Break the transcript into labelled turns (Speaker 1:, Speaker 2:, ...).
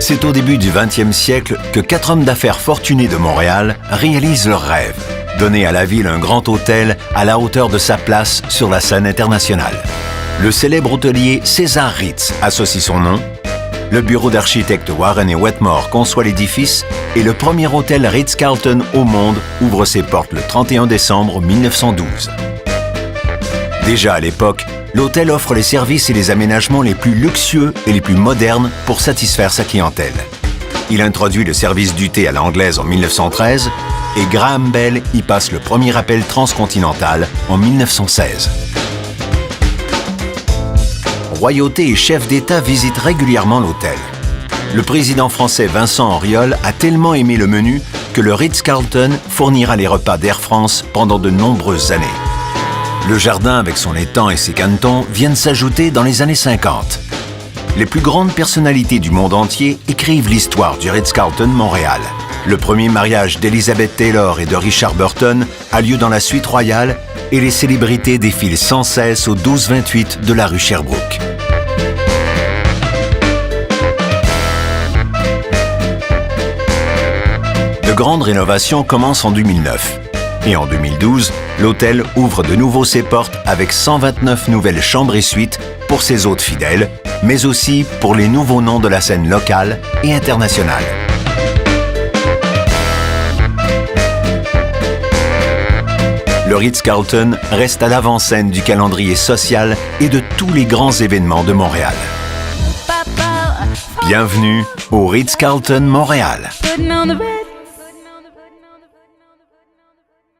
Speaker 1: C'est au début du 20e siècle que 4 hommes d'affaires fortunés de Montréal réalisent leur rêve, donner à la ville un grand hôtel à la hauteur de sa place sur la scène internationale. Le célèbre hôtelier César Ritz associe son nom, le bureau d'architectes Warren et Wetmore conçoit l'édifice et le premier hôtel Ritz-Carlton au monde ouvre ses portes le 31 décembre 1912. Déjà à l'époque, l'hôtel offre les services et les aménagements les plus luxueux et les plus modernes pour satisfaire sa clientèle. Il introduit le service du thé à l'anglaise en 1913 et Graham Bell y passe le premier appel transcontinental en 1916. Royauté et chefs d'État visitent régulièrement l'hôtel. Le président français Vincent Auriol a tellement aimé le menu que le Ritz-Carlton fournira les repas d'Air France pendant de nombreuses années. Le jardin avec son étang et ses cantons viennent s'ajouter dans les années 50. Les plus grandes personnalités du monde entier écrivent l'histoire du Ritz-Carlton Montréal. Le premier mariage d'Elizabeth Taylor et de Richard Burton a lieu dans la suite royale et les célébrités défilent sans cesse au 12-28 de la rue Sherbrooke. De grandes rénovations commencent en 2009. Et en 2012, l'hôtel ouvre de nouveau ses portes avec 129 nouvelles chambres et suites pour ses hôtes fidèles, mais aussi pour les nouveaux noms de la scène locale et internationale. Le Ritz-Carlton reste à l'avant-scène du calendrier social et de tous les grands événements de Montréal. Bienvenue au Ritz-Carlton Montréal.